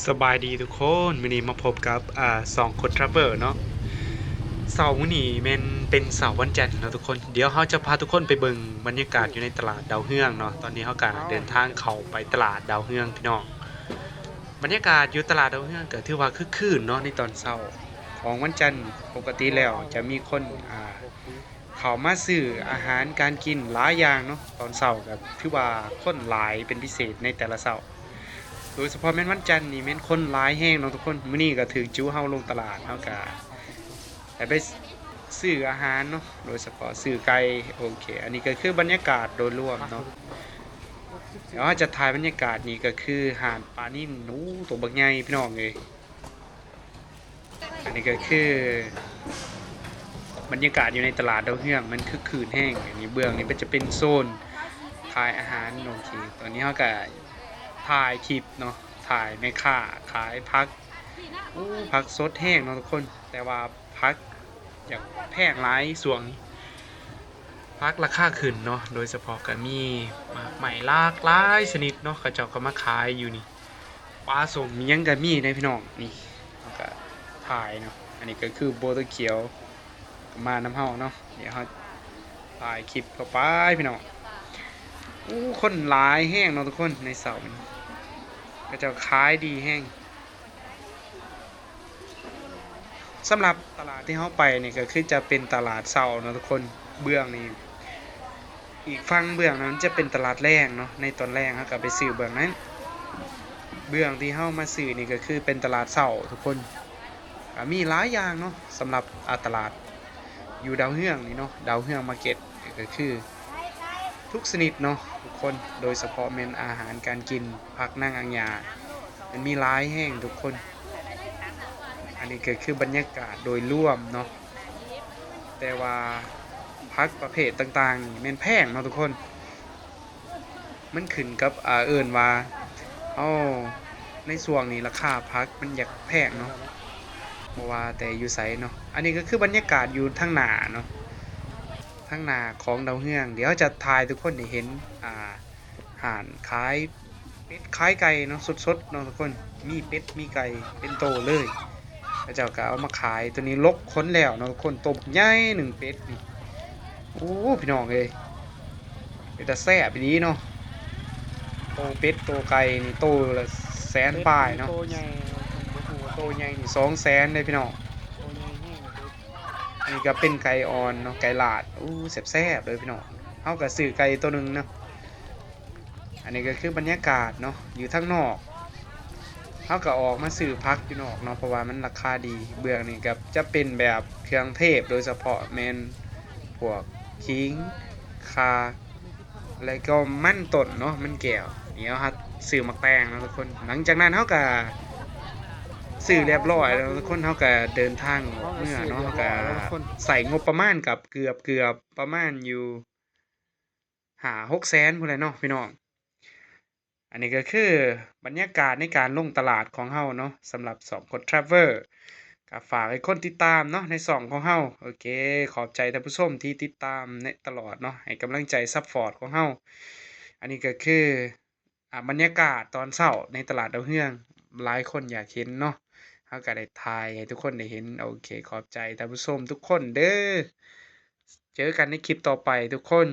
สบายดีทุกคนมื้อนี้มาพบกับสองคนทราเวลเนาะเสาร์มื้อนี้เป็นเสาร์วันจันทร์เนาะทุกคนเดี๋ยวเราจะพาทุกคนไปเบิ่งบรรยากาศอยู่ในตลาดดาวเฮืองเนาะตอนนี้เราก็เดินทางเข้าไปตลาดดาวเฮืองพี่น้องบรรยากาศอยู่ตลาดดาวเฮืองก็ถือว่าคึกคืนเนาะในตอนเช้าของวันจันทร์ปกติแล้วจะมีคนเข้ามาซื้ออาหารการกินหลายอย่างเนาะตอนเช้าก็ถือว่าคนหลายเป็นพิเศษในแต่ละเช้า โดยเฉพาะแม่นวันจันทร์นี่แม่นคนหลายแห้งเนาะทุกคนมื้อนี้ก็ถึงจิ้วเฮาลงตลาดเฮาก็ไปซื้ออาหารเนาะโดยเฉพาะซื้อไก่โอเคอันนี้ก็คือบรรยากาศโดยรวมเนาะเดี๋ยวเราจะถ่ายบรรยากาศนี่ก็คือหาดปลานิ่นนู้ตัวบักใหญ่พี่น้องเอ้ยอันนี้ก็คือบรรยากาศอยู่ในตลาดดาวเฮืองมันคึกคืนแห้งอันนี้เบื้องนี้มันจะเป็นโซนขายอาหารโอเคตอนนี้เราก็ถ่ายคลิปเนาะถ่ายแม่ค้าขายผัก ผักสดแห้งเนาะทุกคนแต่ว่าผักอยากแพงหลายส่วงนี้ผักราคาขึ้นเนาะโดยเฉพาะก็มีหมากใหม่หลากหลายชนิดเนาะเขาเจ้าก็มาขายอยู่นี่ปลาส้มมีหยังก็มีในพี่น้องนี่แล้วก็ถ่ายเนาะอันนี้ก็คือโบตัวเขียวมาน้ำเฮาเนาะเดี๋ยวเฮาถ่ายคลิปเข้าไปพี่น้องคนหลายแห้งเนาะทุกคนในเสาร์นี้ก็จะขายดีแห้ง สำหรับตลาดที่เขาไปนี่ก็คือจะเป็นตลาดเช้าเนาะทุกคนเบื้องนี่อีกฝั่งเบื้องนั้นจะเป็นตลาดแรงเนาะในตอนแรกเขาก็ไปซื้อเบื้องนั้นเบื้องที่เขามาซื้อนี่ก็คือเป็นตลาดเช้าทุกคนมีหลายอย่างเนาะสำหรับตลาดอยู่ดาวเฮืองนี่เนาะดาวเฮืองมาร์เก็ตก็คือทุกชนิดเนาะทุกคนโดยเฉพาะเมนอาหารการกินผักนั่งอังยามันมีหลายแห้งทุกคนอันนี้ก็คือบรรยากาศโดยรวมเนาะ แต่ว่าพักประเภทต่างๆนี่แม่นแพงเนาะทุกคน มันขึ้นกับเอิ้นว่าเอ้าในช่วงนี้ราคาพักมันอยากแพงเนาะบ่ว่าแต่อยู่ไสเนาะอันนี้ก็คือบรรยากาศอยู่ทางหน้าเนาะทางหน้าของดาวเฮืองเดี๋ยวจะถ่ายทุกคนได้เห็นร้านขายเป็ดขายไก่เนาะสดๆเนาะทุกคนมีเป็ดมีไก่เป็นโตเลยพระเจ้าก็เอามาขายตัวนี้ลกค้นแล้วเนาะทุกคนโตบักใหญ่หนึ่งเป็ดนี่ โอ้พี่น้องเอ้ยเป็นตาแซ่บดีเนาะโตเป็ดโตไก่นี่โตละแสนปลายเนาะโตใหญ่โตใหญ่นี่200,000เลยพี่น้องโตใหญ่แห้งอันนี้ก็เป็นไก่อ่อนเนาะไก่ลาดอู้แซ่บๆเลยพี่น้องเฮาก็ซื้อไก่ตัวหนึงเนาะอันนี้ก็คือบรรยากาศเนาะอยู่ข้างนอกเฮาก็ออกมาซื้อพักอยู่นอกเนาะเพราะว่ามันราคาดีเบื้องนี่ก็จะเป็นแบบเครื่องเทศโดยเฉพาะแม่นพวกขิงข่า แล้วก็มั่นต้นเนาะมันแก้วเดี๋ยวครับซื้อมาแป้งแล้วทุกคนหลังจากนั้นเขาก็ซื้อเรียบร้อยแล้วทุกคนเขาก็เดินทางออกเมื่อเนาะเขาก็ใส่งบประมาณกับเกือบประมาณอยู่5-6 แสนพู้นแหละเนาะพี่น้องอันนี้ก็คือบรรยากาศในการลงตลาดของเฮาเนาะสำหรับ2คนทราเวลก็ฝากให้คนติดตามเนาะใน2ของเฮาโอเคขอบใจท่านผู้ชมที่ติดตามในตลอดเนาะให้กำลังใจซัปพอร์ตของเฮาอันนี้ก็คือบรรยากาศตอนเช้าในตลาดดาวเฮืองหลายคนอยากเห็นเนาะเฮาก็ได้ถ่ายให้ทุกคนได้เห็นโอเคขอบใจท่านผู้ชมทุกคนเด้อเจอกันในคลิปต่อไปทุกคน